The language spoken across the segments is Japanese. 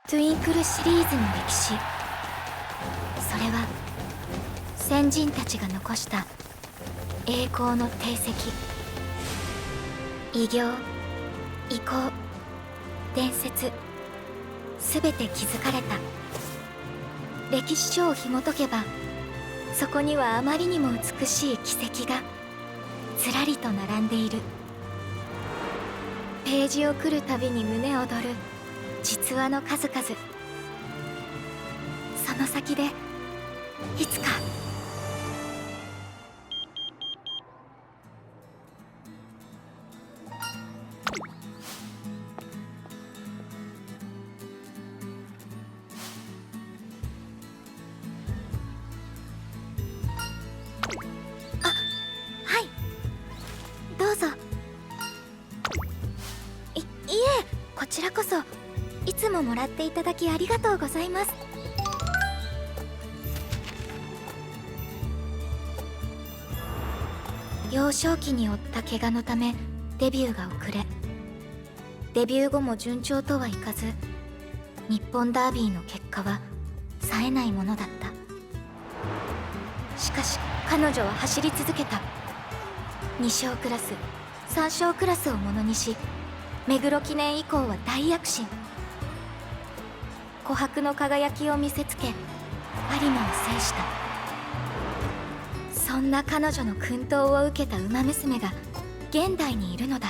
トゥインクルシリーズの歴史、それは先人たちが残した栄光の定石。偉業、遺構、伝説、すべて築かれた歴史書を紐解けば、そこにはあまりにも美しい軌跡がずらりと並んでいる。ページを来るたびに胸躍る実話の数々。その先でいつかどうぞ。いえ、こちらこそいつももらっていただきありがとうございます。幼少期に負った怪我のためデビューが遅れ、デビュー後も順調とはいかず、日本ダービーの結果は冴えないものだった。しかし彼女は走り続けた。2勝クラス、3勝クラスをものにし、目黒記念以降は大躍進。琥珀の輝きを見せつけ、有馬を制した。そんな彼女の薫陶を受けた馬娘が現代にいるのだ。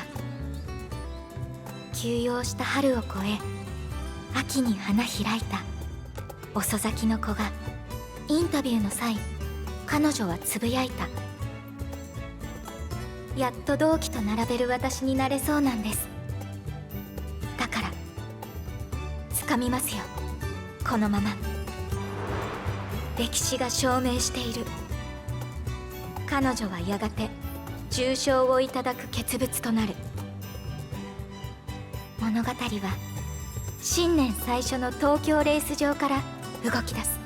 休養した春を越え、秋に花開いた遅咲きの子が、インタビューの際彼女はつぶやいた。やっと同期と並べる私になれそうなんです。だから掴みますよ、このまま。歴史が証明している。彼女はやがて重賞をいただく傑物となる。物語は新年最初の東京レース場から動き出す。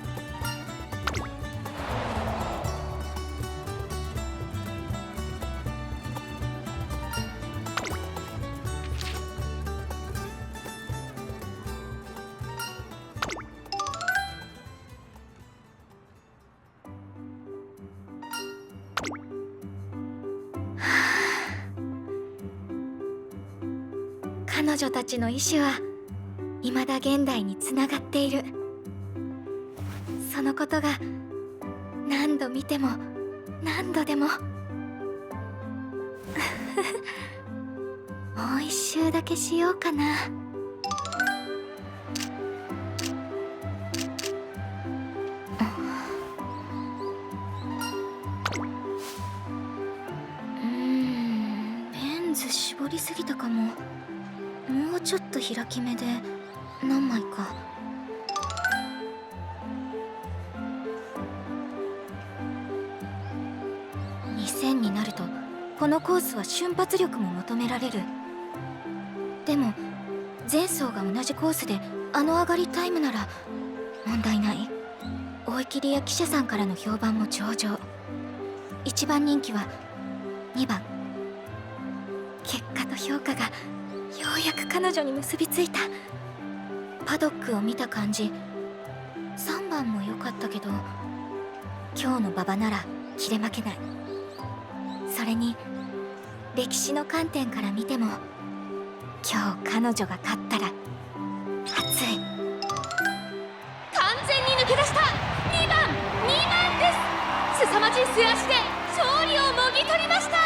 彼女たちの意志は未だ現代につながっている。そのことが何度見ても何度でももう一周だけしようかな。レンズ絞りすぎたかも。もうちょっと開き目で何枚か。2000になるとこのコースは瞬発力も求められる。でも前走が同じコースであの上がりタイムなら問題ない。追い切りや記者さんからの評判も上々。1番人気は2番。結果と評価がようやく彼女に結びついた。パドックを見た感じ、3番も良かったけど、今日の馬場なら切れ負けない。それに歴史の観点から見ても、今日彼女が勝ったら熱い。完全に抜け出した。2番です。凄まじい末脚で勝利をもぎ取りました。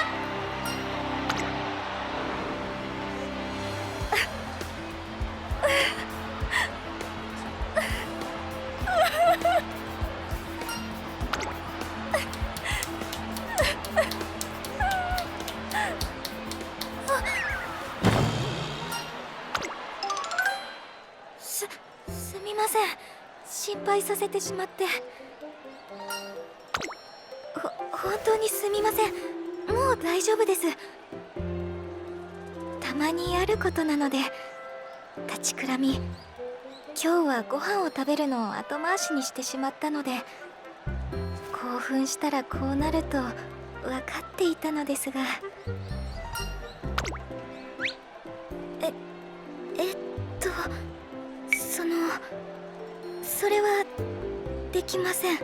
すみません、心配させてしまって。本当にすみません。もう大丈夫です。たまにあることなので。立ちくらみ、今日はご飯を食べるのを後回しにしてしまったので、興奮したらこうなると分かっていたのですが。そのそれはできません。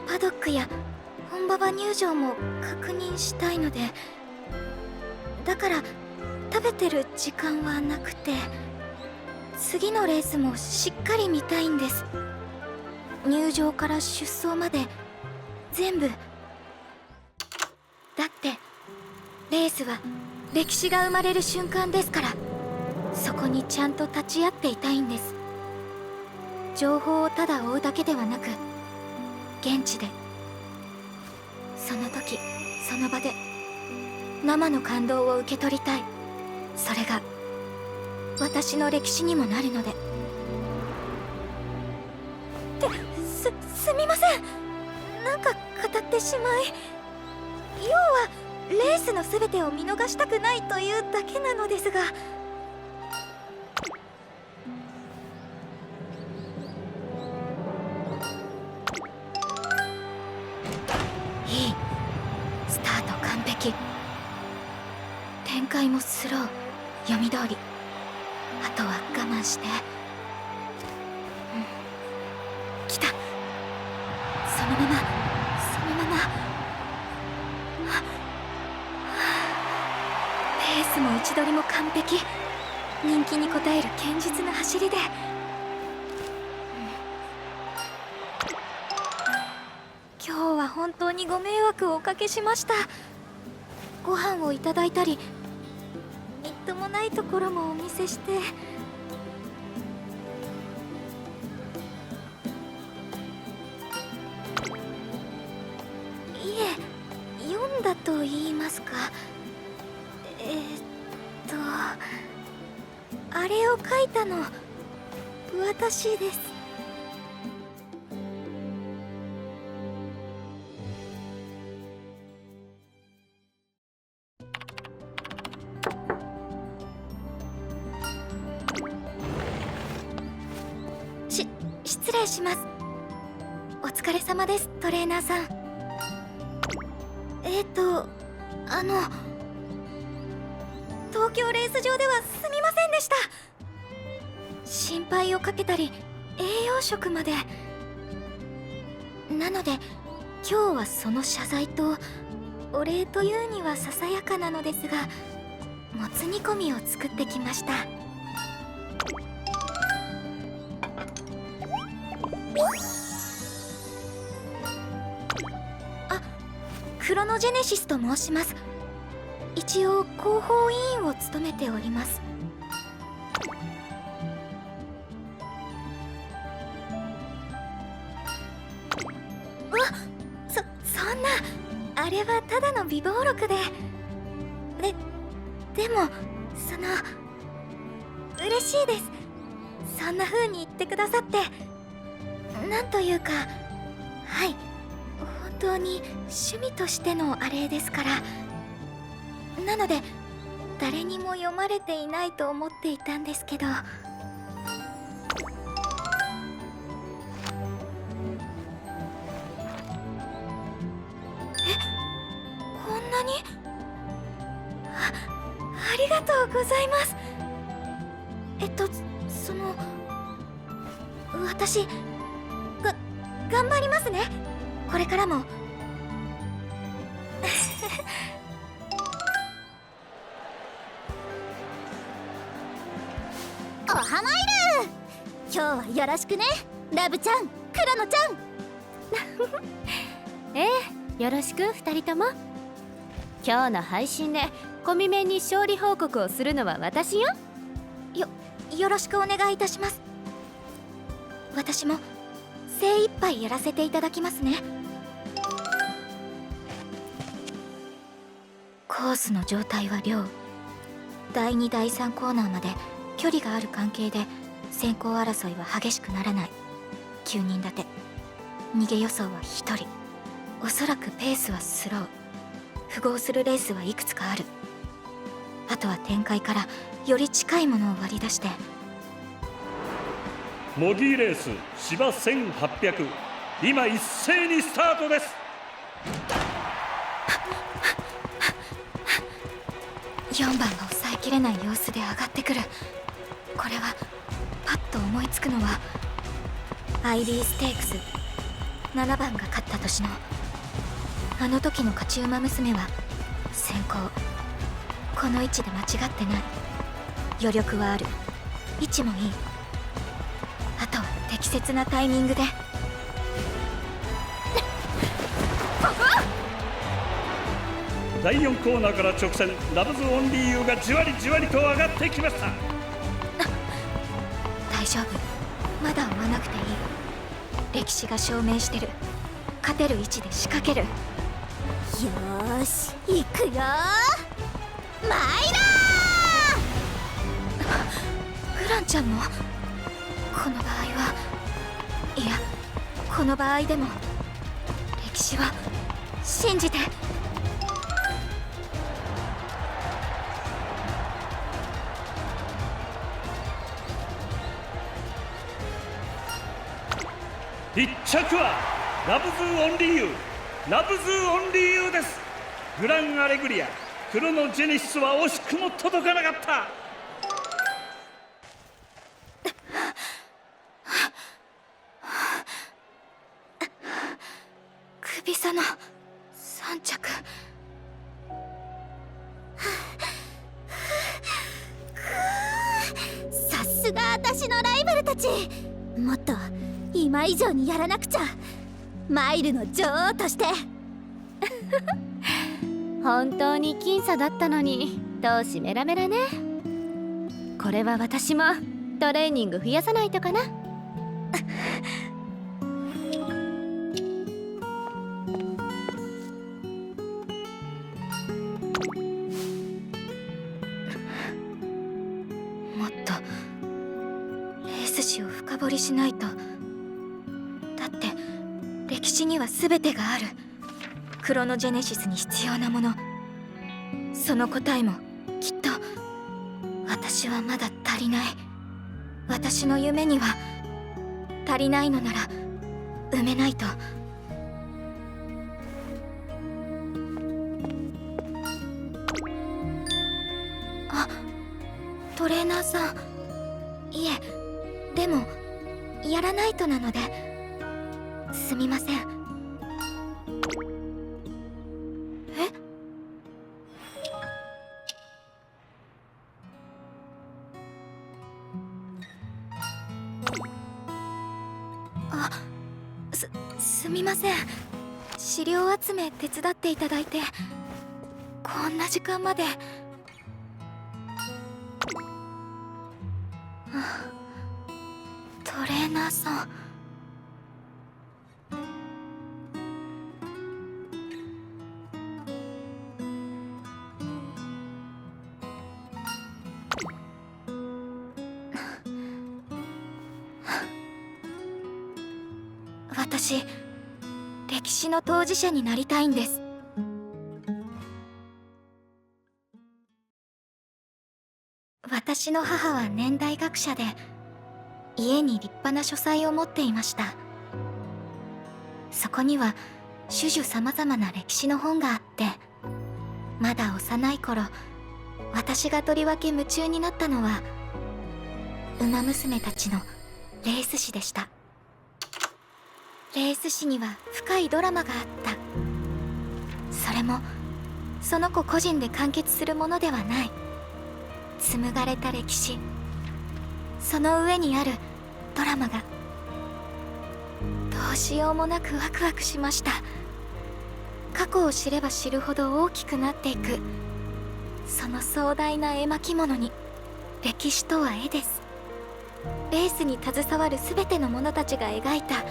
パドックや本馬場入場も確認したいので、だから食べてる時間はなくて、次のレースもしっかり見たいんです。入場から出走まで全部。だってレースは歴史が生まれる瞬間ですから、そこにちゃんと立ち会っていたいんです。情報をただ追うだけではなく、現地でその時その場で生の感動を受け取りたい。それが私の歴史にもなるので。すみません、なんか語ってしまい。要はレースの全てを見逃したくないというだけなのですが。いい、スタート完璧。展開もスロー、読み通り。あとは我慢して。来た。そのまま、そのまま。ペースも位置取りも完璧。人気に応える堅実な走りで。今日は本当にご迷惑をおかけしました。ご飯をいただいたり、みっともないところもお見せして。読んだと言いますか、あれを書いたの私です。失礼します。お疲れ様です、トレーナーさん。東京レース場ではすみませんでした。心配をかけたり栄養食まで。なので今日はその謝罪とお礼というにはささやかなのですが、もつ煮込みを作ってきました。クロノジェネシスと申します。一応広報委員を務めております。そんな、あれはただの備忘録で。でも嬉しいです。そんな風に言ってくださって。なんというか、はい、本当に趣味としてのあれですから。なので誰にも読まれていないと思っていたんですけど。こんなに。ありがとうございます。私頑張りますね、これからも。おはまいる。今日はよろしくね、ラブちゃん、クロノちゃん。よろしく2人とも。今日の配信でコミメンに勝利報告をするのは私よ。よろしくお願いいたします。私も精一杯やらせていただきますね。コースの状態は良。第2第3コーナーまで距離がある関係で先行争いは激しくならない。9人立て。逃げ予想は1人。おそらくペースはスロー。符合するレースはいくつかある。あとは展開からより近いものを割り出して。模擬レース芝1800、今一斉にスタートです。4番が抑えきれない様子で上がってくる。これはパッと思いつくのはアイビーステークス7番が勝った年のあの時の勝ち馬娘は先行。この位置で間違ってない。余力はある。位置もいい。あとは適切なタイミングで。第4コーナーから直線、ラブズオンリーユーがじわりじわりと上がってきました。大丈夫、まだ追わなくていい。歴史が証明してる。勝てる位置で仕掛ける。よーし、行くよー。マイラフランちゃんもこの場合はいや、この場合でも歴史は信じて。1着はラブズオンリーユー、ラブズオンリーユーです。グランアレグリア、クロノジェネシスは惜しくも届かなかった。首差の3着。さすが私のライバルたち。もっと今以上にやらなくちゃ。マイルの女王として。本当に僅差だったのに闘志メラメラね。これは私もトレーニング増やさないとかな。もっとレース史を深掘りしないと。だって歴史には全てがある。クロノジェネシスに必要なもの、その答えもきっと。私はまだ足りない。私の夢には足りないのなら埋めないと。あ、トレーナーさん。いえ、でもやらないとなので。すみません。え？あ、すみません。資料集め手伝っていただいてこんな時間まで。トレーナーさん。私、歴史の当事者になりたいんです。私の母は年代学者で、家に立派な書斎を持っていました。そこには種々様々な歴史の本があって、まだ幼い頃、私がとりわけ夢中になったのは馬娘たちのレース史でした。レース史には深いドラマがあった。それもその子個人で完結するものではない。紡がれた歴史、その上にあるドラマが。どうしようもなくワクワクしました。過去を知れば知るほど大きくなっていく、その壮大な絵巻物に。歴史とは絵です。レースに携わる全ての者たちが描いた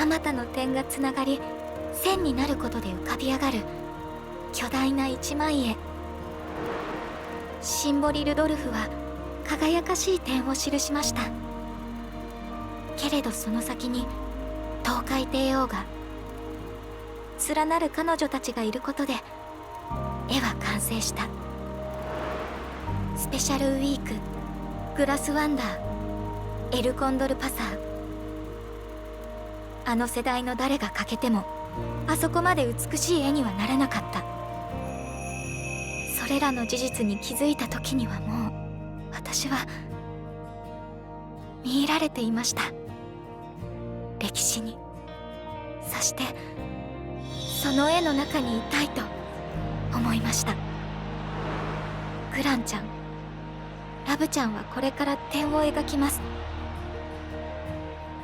あまたの点がつながり線になることで浮かび上がる巨大な一枚絵。シンボリ・ルドルフは輝かしい点を記しました。けれどその先に東海帝王が、連なる彼女たちがいることで絵は完成した。スペシャルウィーク、グラスワンダー、エルコンドルパサー。あの世代の誰が描けてもあそこまで美しい絵にはならなかった。それらの事実に気づいた時にはもう私は見入られていました。歴史に、そしてその絵の中にいたいと思いました。グランちゃん、ラブちゃんはこれから点を描きます。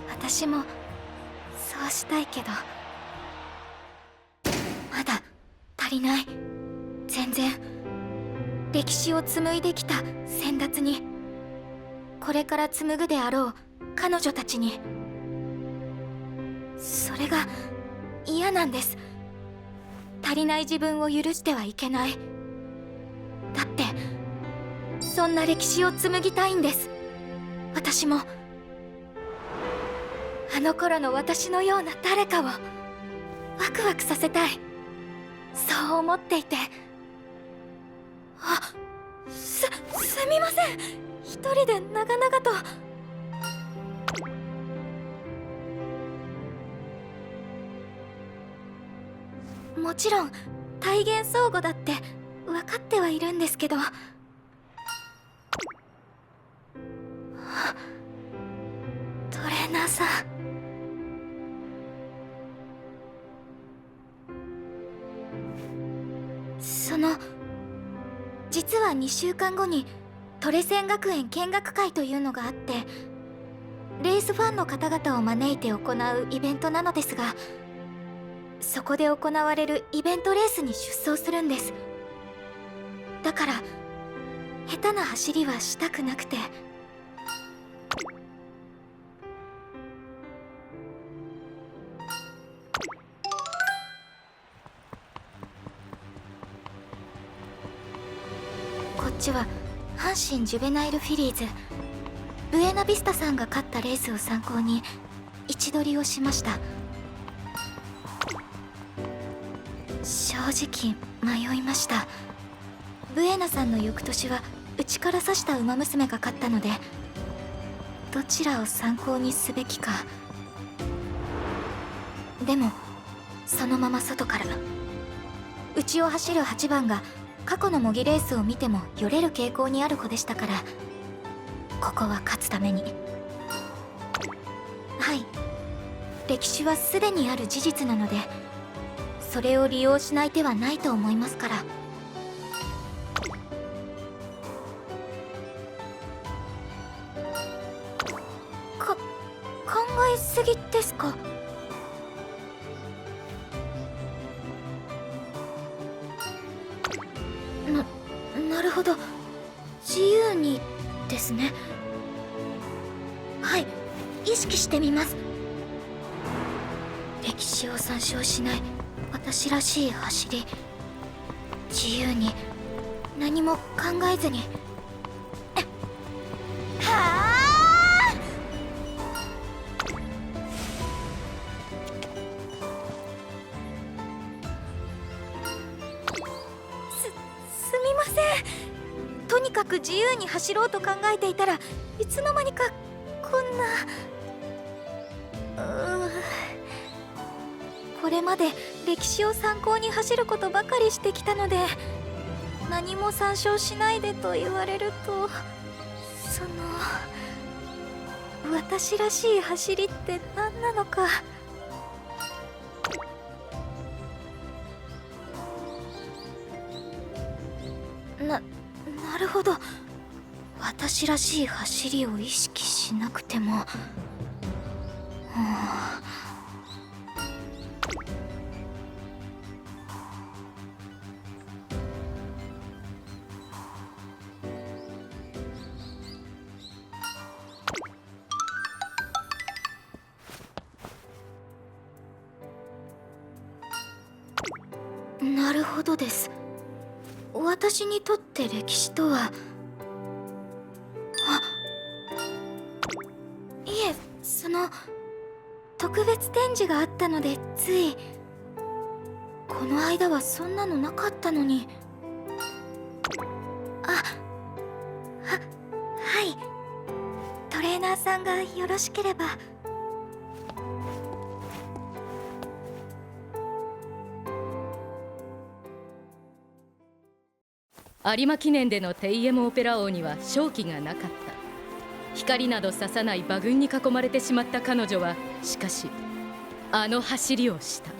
私もそうしたいけど、まだ足りない。全然歴史を紡いできた先達に、これから紡ぐであろう彼女たちに、それが嫌なんです。足りない自分を許してはいけない。だってそんな歴史を紡ぎたいんです。私もあの頃の私のような誰かをワクワクさせたい、そう思っていて。すみません、一人で長々と。もちろん体現相互だって分かってはいるんですけど、トレーナーさん、実は2週間後にトレセン学園見学会というのがあって、レースファンの方々を招いて行うイベントなのですが、そこで行われるイベントレースに出走するんです。だから下手な走りはしたくなくて。こっちは阪神ジュベナイルフィリーズ、ブエナビスタさんが勝ったレースを参考に位置取りをしました。正直迷いました。ブエナさんの翌年はうちから刺した馬娘が勝ったので、どちらを参考にすべきか。でもそのまま外から、うちを走る8番が過去の模擬レースを見てもよれる傾向にある子でしたから、ここは勝つために。はい、歴史はすでにある事実なので、それを利用しない手はないと思いますから。考えすぎですか？なるほど、自由にですね。はい、意識してみます。歴史を参照しない私らしい走り、自由に何も考えずに。すみません。とにかく自由に走ろうと考えていたらいつの間にかこんな。これまで歴史を参考に走ることばかりしてきたので、何も参照しないでと言われると、私らしい走りって何なのか。なるほど、私らしい走りを意識しなくても。なるほどです。私にとって歴史とは。いえ、特別展示があったのでつい。この間はそんなのなかったのに。はい、トレーナーさんがよろしければ。有馬記念でのテイエムオペラ王には勝機がなかった。光など差さない馬群に囲まれてしまった彼女は、しかしあの走りをした。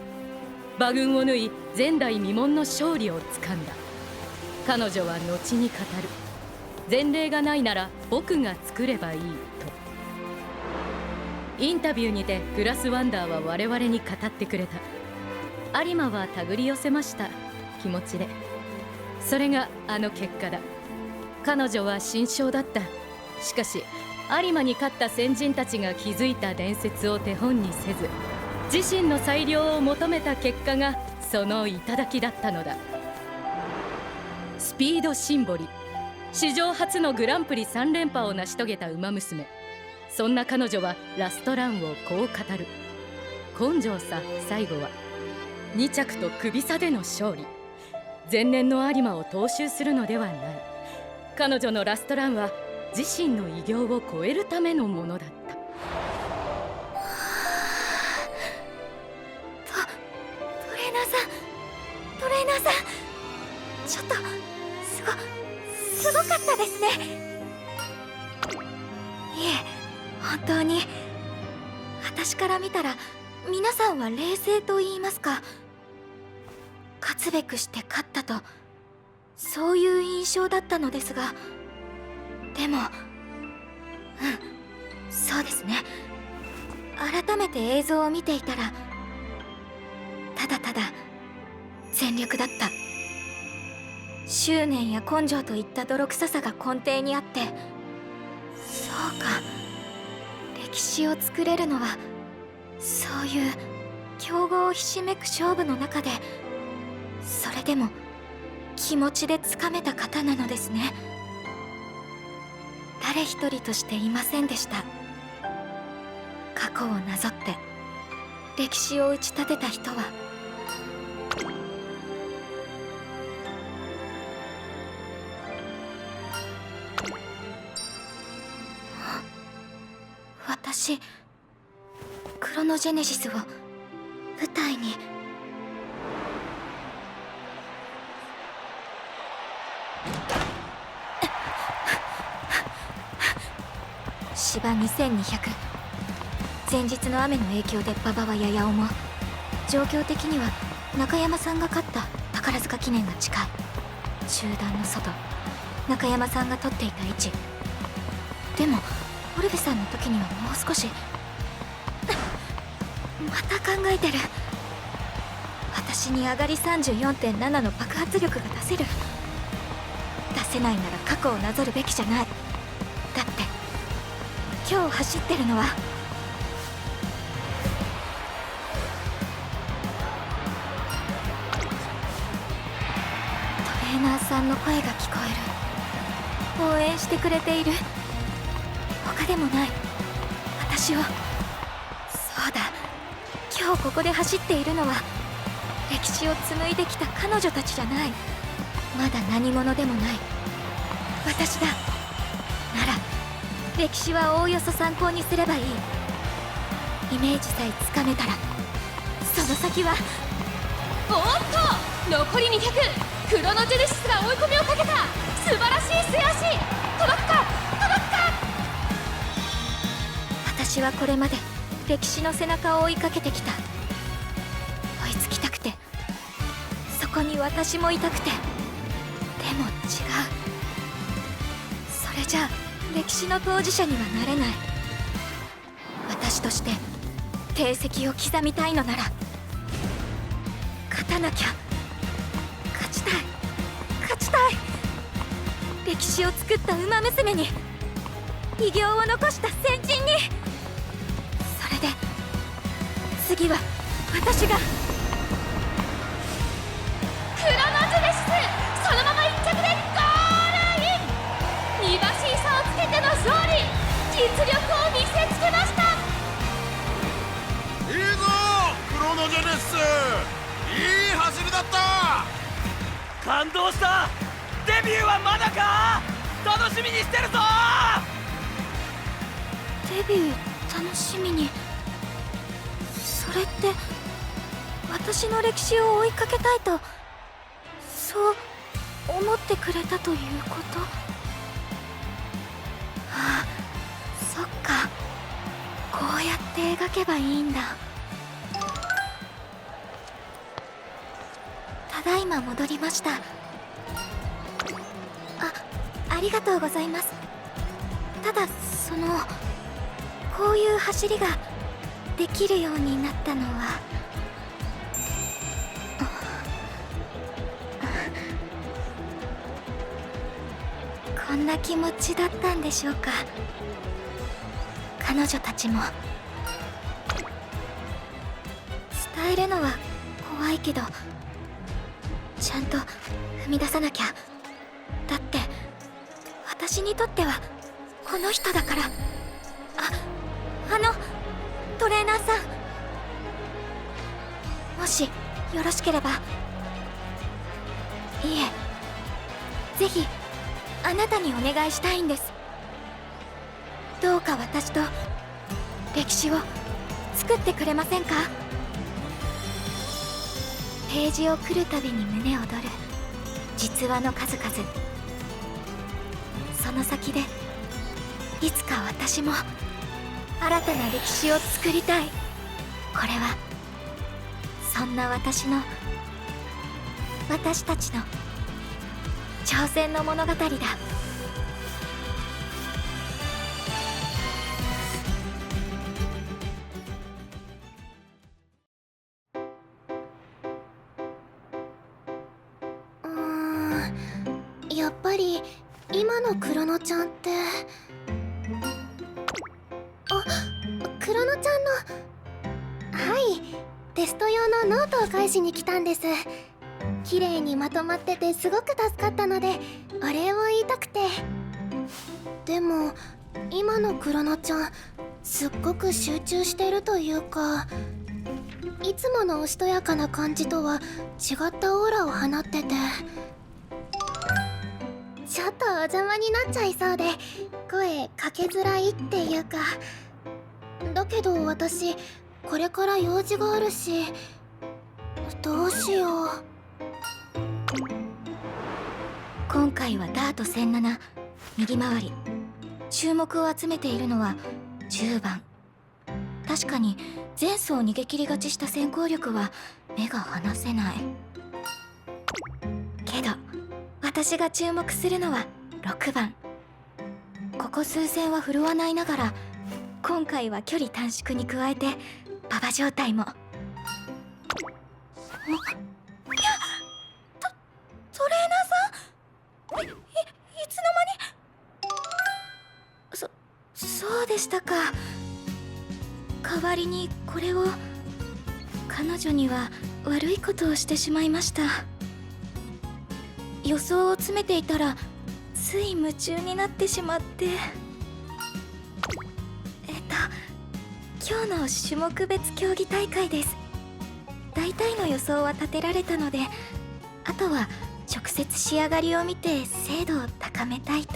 馬群を縫い、前代未聞の勝利をつかんだ。彼女は後に語る。前例がないなら僕が作ればいいと。インタビューにてグラスワンダーは我々に語ってくれた。有馬は手繰り寄せました、気持ちで。それがあの結果だ。彼女は新将だった。しかし有馬に勝った先人たちが築いた伝説を手本にせず、自身の裁量を求めた結果がその頂だったのだ。スピードシンボリ、史上初のグランプリ3連覇を成し遂げた馬娘。そんな彼女はラストランをこう語る。根性さ、最後は2着と首差での勝利。前年の有馬を踏襲するのではない。彼女のラストランは自身の偉業を超えるためのものだった。トレーナーさん、ちょっとすごかったですね。いえ、本当に私から見たら皆さんは冷静と言いますか、勝つべくして勝ったと、そういう印象だったのですが、でもそうですね、改めて映像を見ていたらただただ全力だった。執念や根性といった泥臭さが根底にあって、そうか、歴史を作れるのはそういう強豪をひしめく勝負の中で、それでも気持ちでつかめた方なのですね。誰一人としていませんでした。過去をなぞって歴史を打ち立てた人は私、クロノジェネシスを舞台に。芝2200。前日の雨の影響で馬場はやや重。状況的には中山さんが勝った宝塚記念が近い。中段の外、中山さんが取っていた位置。でもオルベさんの時にはもう少しまた考えてる。私に上がり 34.7 の爆発力が出せる。出せないなら過去をなぞるべきじゃない。だって今日走ってるのはトレーナーさんの声が聞こえる。応援してくれている。他でもない私を。そうだ、今日ここで走っているのは歴史を紡いできた彼女たちじゃない。まだ何者でもない私だ。なら歴史はおおよそ参考にすればいい。イメージさえつかめたらその先は。おっと、残り200。クロノジェネシスが追い込みをかけた。素晴らしい末脚。届くか。私はこれまで歴史の背中を追いかけてきた。追いつきたくて、そこに私もいたくて。でも違う。それじゃあ歴史の当事者にはなれない。私として定石を刻みたいのなら勝たなきゃ。勝ちたい。歴史を作った馬娘に、偉業を残した先人に。それで次は私が。クロノジェネシス、そのまま1着でゴールイン。2馬身差をつけての勝利。実力を見せつけました。いいぞクロノジェネシス、いい走りだった。感動した。デビューはまだか。楽しみにしてるぞ。デビュー楽しみに。それって私の歴史を追いかけたいと、そう思ってくれたということ。ああ、描けばいいんだ。ただいま戻りました。ありがとうございます。ただこういう走りができるようになったのはこんな気持ちだったんでしょうか。彼女たちも伝えるのは怖いけどちゃんと踏み出さなきゃ。だって私にとってはこの人だから。トレーナーさん、もしよろしければ。いえ、ぜひあなたにお願いしたいんです。どうか私と歴史を作ってくれませんか？ページを来るたびに胸躍る実話の数々。その先でいつか私も新たな歴史を作りたい。これはそんな私たちの挑戦の物語だ。やっぱり今のクロノちゃんって、クロノちゃんの、はい、テスト用のノートを返しに来たんです。綺麗にまとまっててすごく助かったのでお礼を言いたくて。でも今のクロノちゃんすっごく集中してるというか、いつものおしとやかな感じとは違ったオーラを放ってて、ちょっとお邪魔になっちゃいそうで声かけづらいっていうか。だけど私これから用事があるし、どうしよう。今回はダート1007右回り。注目を集めているのは10番。確かに前走逃げ切り勝ちした先行力は目が離せないけど、私が注目するのは6番。ここ数戦は振るわないながら今回は距離短縮に加えて馬場状態も。トレーナーさん、いつの間に。そうでしたか。代わりにこれを。彼女には悪いことをしてしまいました。予想を詰めていたらつい夢中になってしまって。今日の種目別競技大会です。大体の予想は立てられたので、あとは直接仕上がりを見て精度を高めたいと。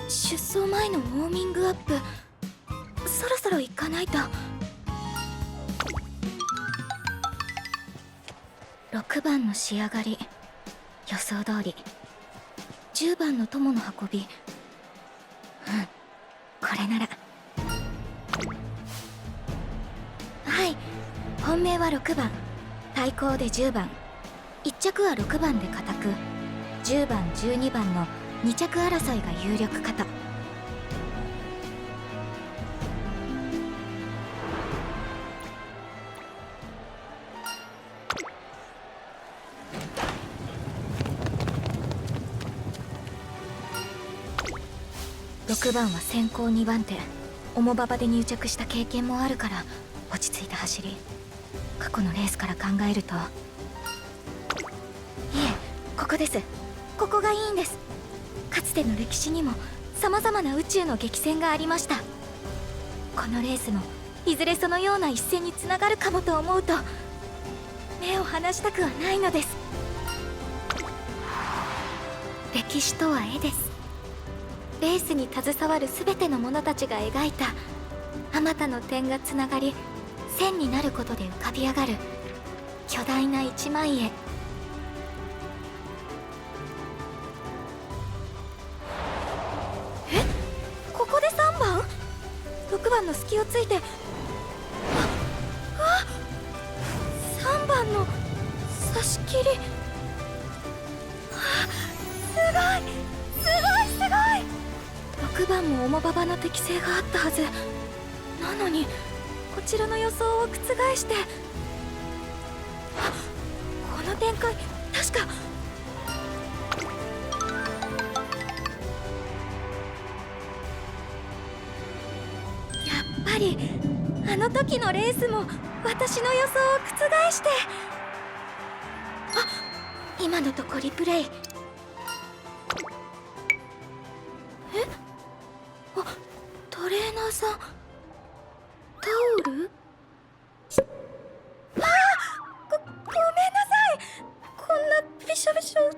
出走前のウォーミングアップ、そろそろ行かないと。6番の仕上がり予想通り。10番の友の運び、これなら。はい、本命は6番、対抗で10番。1着は6番で固く、10番12番の2着争いが有力かと。6番は先行2番手、重馬場で入着した経験もあるから落ち着いた走り。過去のレースから考えると、いえ、ここです。ここがいいんです。かつての歴史にも様々な宇宙の激戦がありました。このレースもいずれそのような一戦につながるかもと思うと目を離したくはないのです。歴史とは絵です。レースに携わる全ての者たちが描いたあまたの点がつながり線になることで浮かび上がる巨大な一枚絵。ここで3番？6番の隙をついて、3番の差し切り。すごい6番も重馬場の適性があったはずなのに、こちらの予想を覆して、この展開確か。やっぱりあの時のレースも私の予想を覆して。今のとこリプレイ。トレーナーさん、タオル？ごめんなさい。こんなびしょびしょって。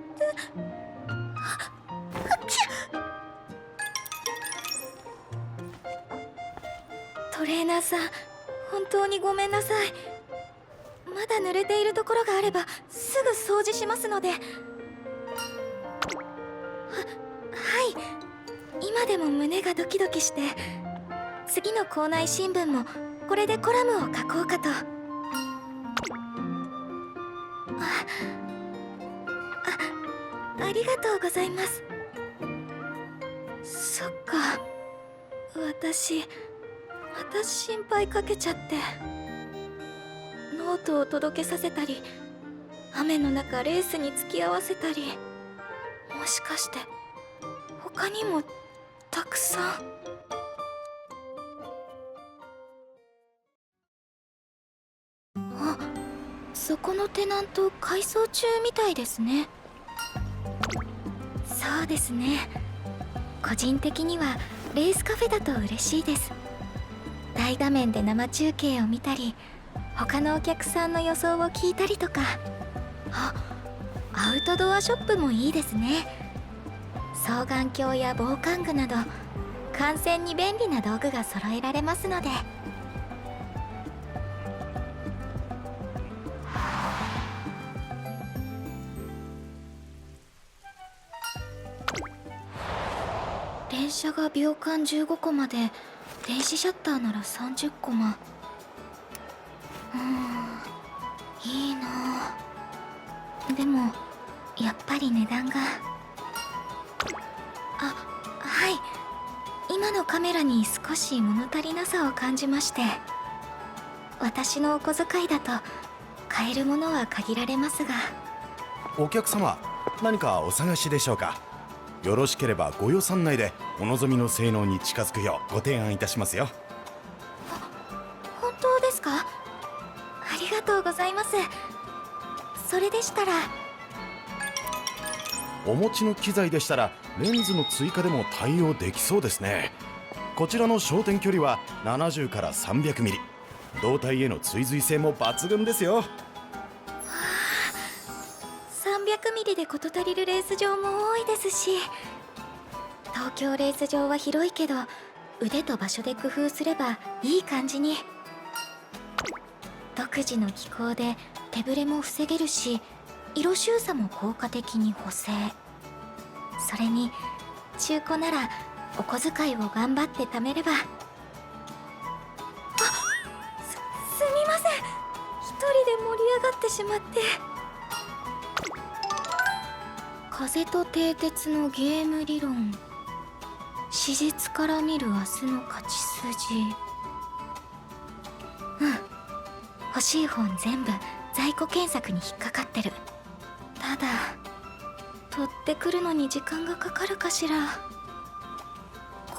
トレーナーさん、本当にごめんなさい。まだ濡れているところがあればすぐ掃除しますので。はい、今でも胸がドキドキして、次の校内新聞もこれでコラムを書こうかと。ありがとうございます。そっか、私また心配かけちゃって。ノートを届けさせたり、雨の中レースに付き合わせたり、もしかして他にもたくさん。そこのテナント改装中みたいですね。そうですね、個人的にはレースカフェだと嬉しいです。大画面で生中継を見たり、他のお客さんの予想を聞いたりとか。アウトドアショップもいいですね。双眼鏡や防寒具など観戦に便利な道具が揃えられますので。電車が秒間15コマで、電子シャッターなら30コマ。いいなぁ。でもやっぱり値段が。はい、今のカメラに少し物足りなさを感じまして。私のお小遣いだと買えるものは限られますが。お客様、何かお探しでしょうか？よろしければご予算内でお望みの性能に近づくようご提案いたしますよ。本当ですか？ありがとうございます。それでしたら。お持ちの機材でしたらレンズの追加でも対応できそうですね。こちらの焦点距離は70から300ミリ、胴体への追随性も抜群ですよ。300ミリで事足りるレース場も多いですし、東京レース場は広いけど腕と場所で工夫すればいい感じに。独自の機構で手ぶれも防げるし、色収差も効果的に補正。それに中古ならお小遣いを頑張って貯めれば。すみません、一人で盛り上がってしまって。風と蹄鉄のゲーム理論、史実から見る明日の勝ち筋。欲しい本全部在庫検索に引っかかってる。ただ取ってくるのに時間がかかるかしら。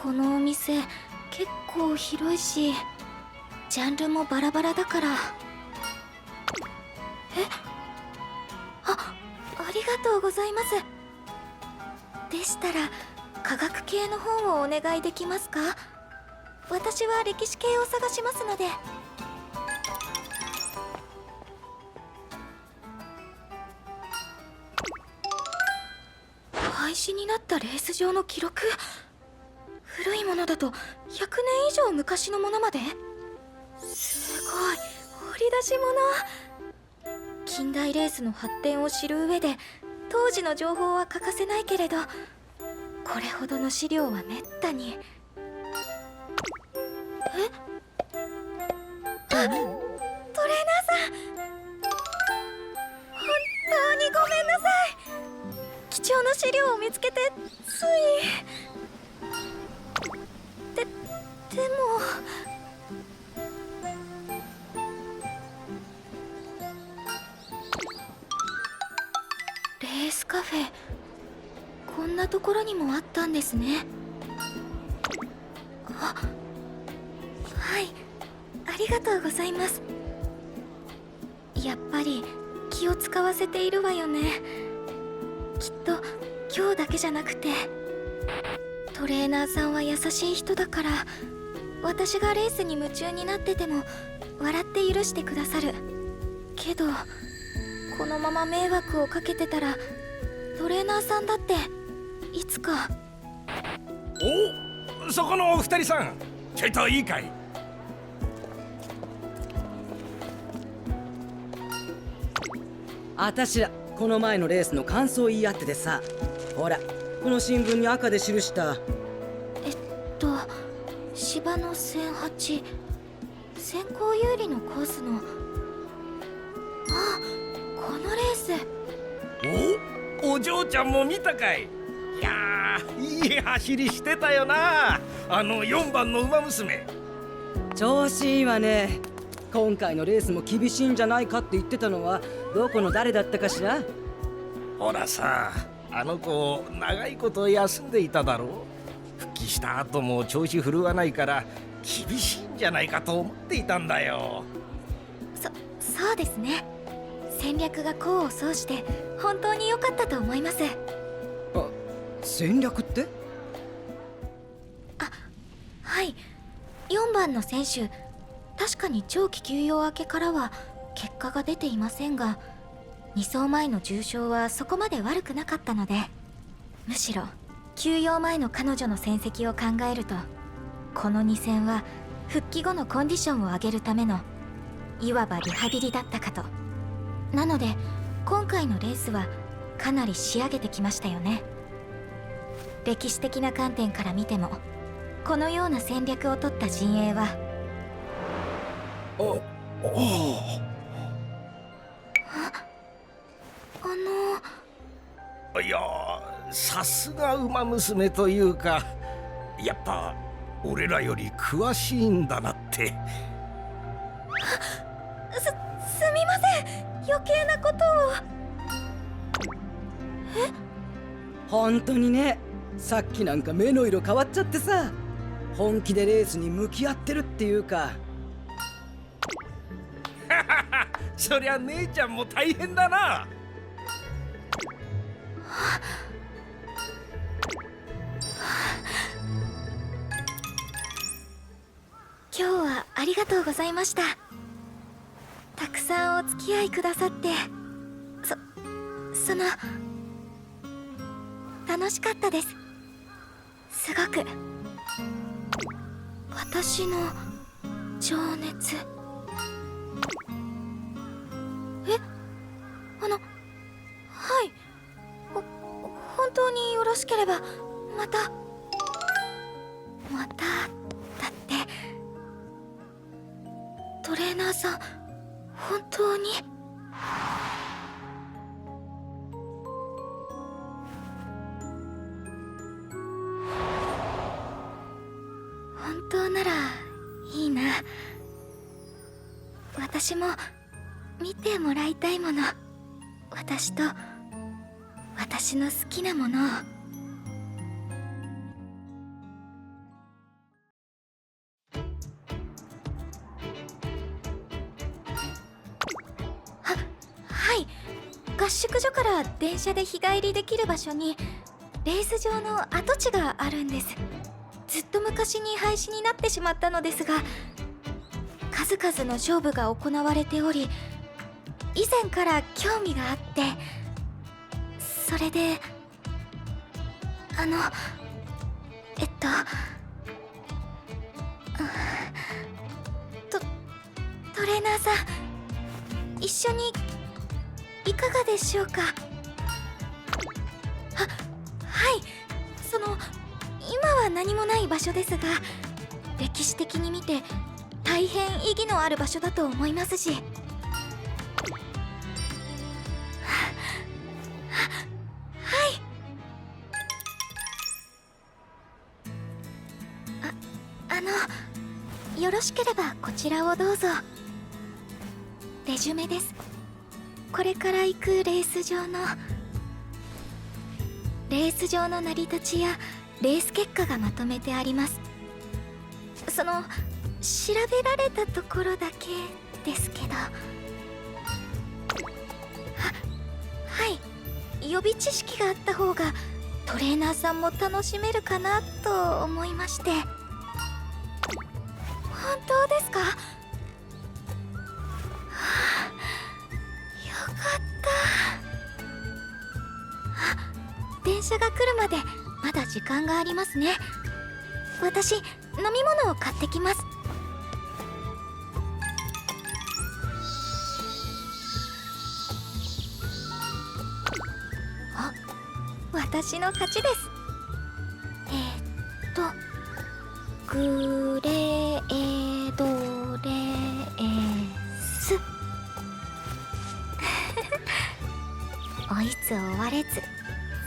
このお店結構広いし、ジャンルもバラバラだから。ありがとうございます。でしたら科学系の本をお願いできますか？私は歴史系を探しますので。廃止になったレース場の記録。古いものだと100年以上昔のものまで。すごい掘り出し物。近代レースの発展を知る上で当時の情報は欠かせないけれど、これほどの資料はめったに。トレーナーさん、本当にごめんなさい。貴重な資料を見つけてつい。でもレースカフェ、こんなところにもあったんですね。あ、はい、ありがとうございます。やっぱり気を使わせているわよね。きっと今日だけじゃなくて、トレーナーさんは優しい人だから、私がレースに夢中になってても笑って許してくださる。けどこのまま迷惑をかけてたら、トレーナーさんだっていつか。お、そこのお二人さん、ちょいといいかい？あたしらこの前のレースの感想を言い合っててさ、ほらこの新聞に赤で記した芝の1008、先行有利のコースの、あ、このレース。お嬢ちゃんも見たかい？いやー、いい走りしてたよな、あの4番の馬娘。調子いいわね。今回のレースも厳しいんじゃないかって言ってたのはどこの誰だったかしら？ほらさ、あの子長いこと休んでいただろう。復帰した後も調子振るわないから厳しいんじゃないかと思っていたんだよ。そうですね。戦略が功を奏して本当に良かったと思います。あ、戦略って？はい、4番の選手、確かに長期休養明けからは結果が出ていませんが、2走前の重賞はそこまで悪くなかったので、むしろ休養前の彼女の戦績を考えると、この2戦は復帰後のコンディションを上げるためのいわばリハビリだったかと。なので今回のレースはかなり仕上げてきましたよね。歴史的な観点から見ても、このような戦略を取った陣営は、いやー、さすが馬娘というか、やっぱ俺らより詳しいんだなって。すみません、余計なことを。本当にね、さっきなんか目の色変わっちゃってさ、本気でレースに向き合ってるっていうか。そりゃ姉ちゃんも大変だな。今日はありがとうございました。たくさんお付き合いくださって、その楽しかったです。すごく。私の情熱。はい。本当によろしければ、まただってトレーナーさん、本当に。本当ならいいな。私も見てもらいたいもの、私と私の好きなものを。はい、合宿所から電車で日帰りできる場所にレース場の跡地があるんです。ずっと昔に廃止になってしまったのですが、数々の勝負が行われており、以前から興味があって、それでトレーナーさん、一緒にいかがでしょうか？はい、今は何もない場所ですが、歴史的に見て大変意義のある場所だと思いますし、よろしければこちらをどうぞ。レジュメです。これから行くレース場の成り立ちやレース結果がまとめてあります。調べられたところだけですけど、はい、予備知識があった方がトレーナーさんも楽しめるかなと思いまして。本当ですか？はあ、よかった。電車が来るまでまだ時間がありますね。私、飲み物を買ってきます。あ、私の勝ちです。グレードレース追いつ追われず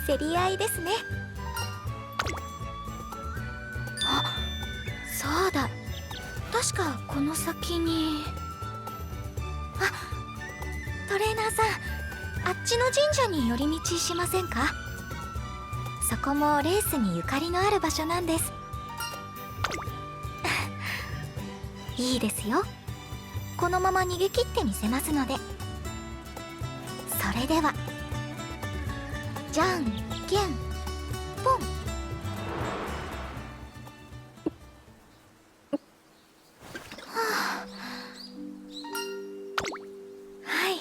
競り合いですね。あ、そうだ、確かこの先に。あ、トレーナーさん、あっちの神社に寄り道しませんか？そこもレースにゆかりのある場所なんです。いいですよ。このまま逃げ切ってみせますので。それでは、じゃんけんぽん。はい、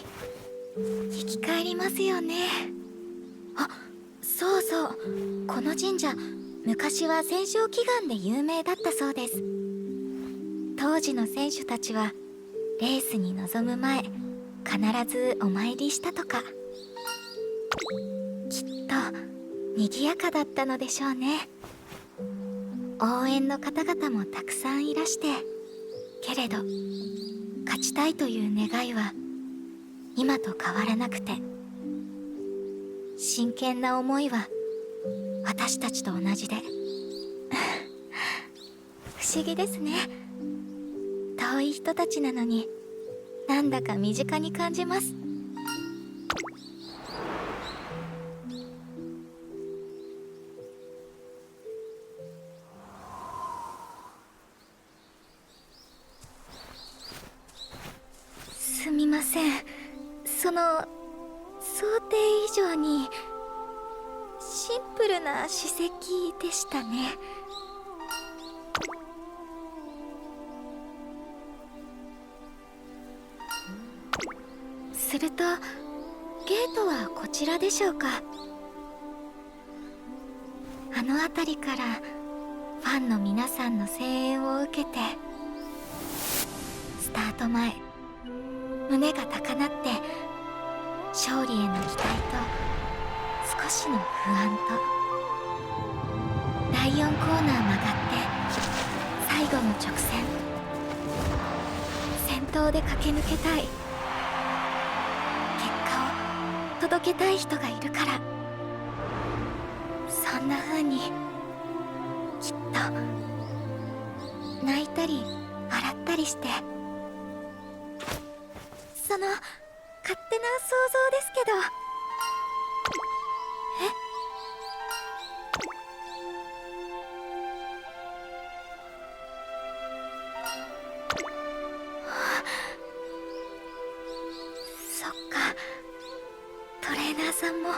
生き返りますよね。あ、そうそう、この神社昔は戦勝祈願で有名だったそうです。当時の選手たちはレースに臨む前、必ずお参りしたとか。きっと賑やかだったのでしょうね。応援の方々もたくさんいらして、けれど勝ちたいという願いは今と変わらなくて、真剣な思いは私たちと同じで不思議ですね。遠い人たちなのに、なんだか身近に感じます。すみません。想定以上にシンプルな史跡でしたね。すると、ゲートはこちらでしょうか。あの辺りからファンの皆さんの声援を受けて、スタート前、胸が高鳴って勝利への期待と少しの不安と、第4コーナー曲がって最後の直線、先頭で駆け抜けたい、届けたい人がいるから。そんな風にきっと泣いたり笑ったりして、勝手な想像ですけど。そっか、トレーナーさんも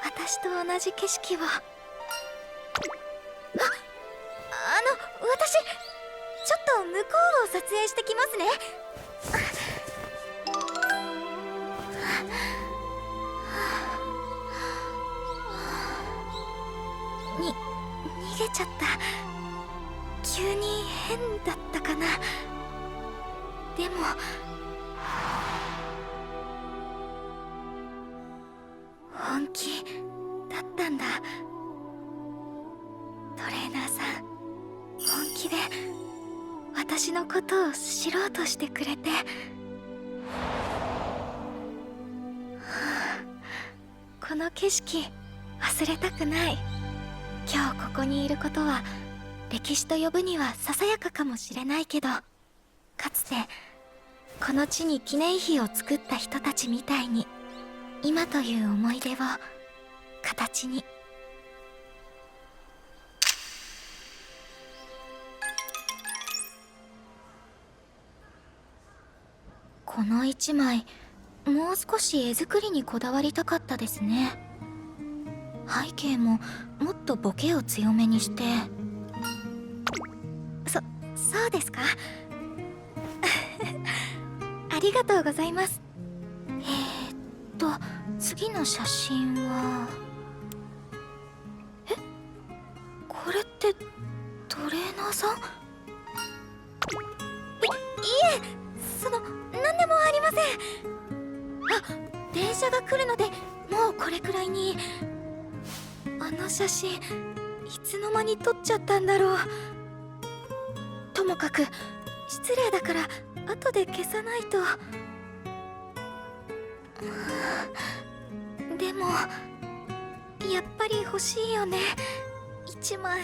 私と同じ景色を。私ちょっと向こうを撮影してきますね。逃げちゃった。急に変だったかな。でも本気だったんだ。トレーナーさん、本気で私のことを知ろうとしてくれて、この景色忘れたくない。今日ここにいることは歴史と呼ぶにはささやかかもしれないけど、かつてこの地に記念碑を作った人たちみたいに、今という思い出を形に。この一枚、もう少し絵作りにこだわりたかったですね。背景ももっとボケを強めにして。そうですか。ありがとうございます。次の写真は、これってトレーナーさん？いえ、何でもありません。電車が来るので、もうこれくらいに。あの写真、いつの間に撮っちゃったんだろう。ともかく失礼だから後で消さないと。でもやっぱり欲しいよね、一枚。